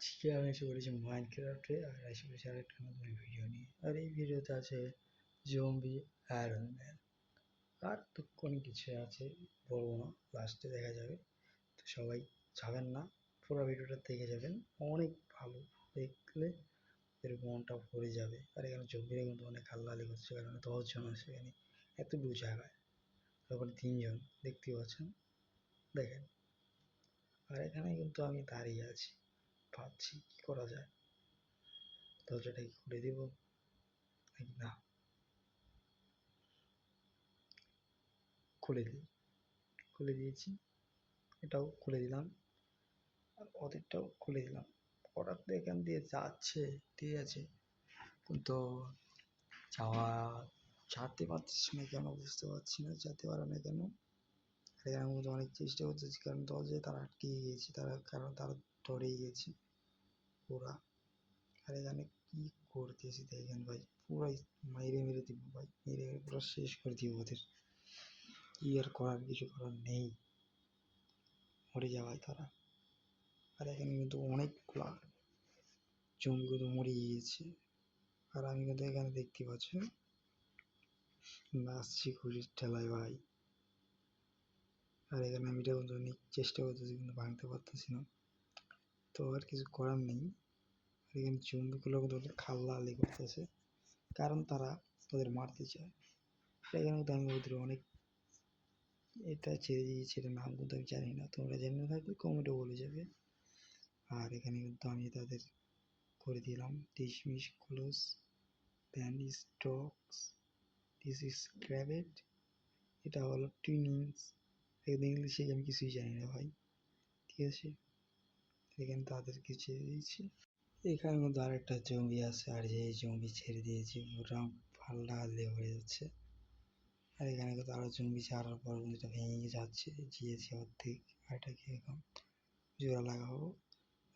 আজকে আমি এসে পড়েছি মাইনক্রাফটে আর এসে পড়েছি আরেকটা নতুন ভিডিও নিয়ে। আর এই ভিডিওতে আছে জম্বি আয়রন ম্যান আর তো কোনো কিছু আছে, বলবো না, লাস্টে দেখা যাবে। তো সবাই যাবেন না, পুরো ভিডিওটা দেখে যাবেন, অনেক ভালো। দেখলে এর মনটা ভরে যাবে। আর এখানে জম্বিরা কিন্তু অনেক হাল্লাহাল্লি করছে, কারণ 10 জন আছে এখানে এতটুকু জায়গায়, তারপরে 3 জন দেখতে পাচ্ছেন, দেখেন। আর এখানে কিন্তু আমি দাঁড়িয়ে আছি, ভাবছি কি করা যায়। দরজাটা কি খুলে দিব নাকি না? খুলে দিয়েছি, এটাও খুলে দিলাম, আর ওদেরটাও খুলে দিলাম। ওরা তো এখান দিয়ে যাচ্ছে, ঠিক আছে, কিন্তু যাওয়া যেতে পারছিস না কেন বুঝতে পারছি না, যেতে পারে না কেন। আর এর মধ্যে অনেক চেষ্টা করতেছি, কারণ দরজায় তারা আটকে গিয়েছে, কারণ তারা ডরেই গেছে ওরা। আর এখানে কি করতেছি দেখেন ভাই, পুরাই মেরে মেরে দিব ভাই, মেরে মেরে পুরো শেষ করে দিব ওদের। কি আর করার, কিছু করার নেই, মরে যাওয়ায় তারা। আর এখানে কিন্তু অনেকগুলা জমিগুলো মরে গিয়েছে। আর আমি কিন্তু এখানে দেখতে পাচ্ছি নাচছি খুশির ঠেলায় ভাই। আর এখানে আমি এটা কিন্তু অনেক চেষ্টা করতেছি, কিন্তু ভাঙতে পারতেছি না, তো আর কিছু করার নেই। আর এখানে জমিগুলো কিন্তু ওদের খাল্লাহাল্লি করতেছে, কারণ তারা ওদের মারতে চায়। এখানে কিন্তু আমি ওদের অনেক এটা ছেড়ে দিয়েছি, এটা নাম কিন্তু আমি জানি না, তোমরা জেনে থাকলে কমেন্টে বলে যাবে। আর এখানে কিন্তু আমি তাদের করে দিলাম dismiss close pan stocks, this is ক্র্যাবেট, এটা হলো টুইনিংস। এখানে ইংলিশে আমি কিছুই জানি না ভাই, ঠিক আছে। এখানে তাদেরকে ছেড়ে দিয়েছি। এখানে মধ্যে আরেকটা জম্বি আছে, আর যে জম্বি ছেড়ে দিয়েছি পুরো পাল্টা হাল্লে হয়ে যাচ্ছে। আর এখানে কিন্তু আরো জম্বি ছাড়ার পর এটা ভেঙে যাচ্ছে, গিয়েছে অর্ধেক। আর এটাকে এখন জোড়া লাগাবো,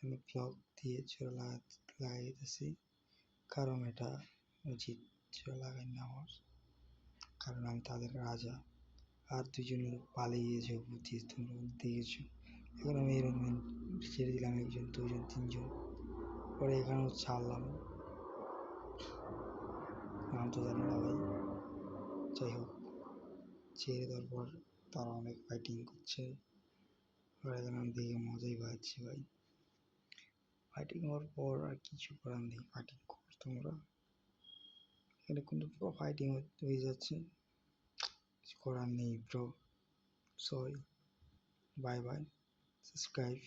আমি ব্লক দিয়ে জোড়া লাগাইতেছি, কারণ এটা উচিত জোড়া লাগাই না আমার, কারণ আমি তাদের রাজা। আর 2জন লোক পালিয়ে গিয়েছে উপর দিয়ে, তোমরা দেখেছো। এখন আমি এরকম ছেড়ে দিলাম, 1জন 2জন 3জন, পরে এখানেও ছাড়লাম, নাম তো জানি না ভাই। যাই হোক, ছেড়ে দেওয়ার পর তারা অনেক ফাইটিং করছে। আর এখানে আমি দেখে মজাই পাচ্ছি ভাই। ফাইটিং হওয়ার পর আর কিছু করার নেই, ফাইটিং কর তোমরা। এখানে কিন্তু পুরো ফাইটিং হয়ে যাচ্ছে, কিছু করার নেই bro, sorry, bye bye, subscribe.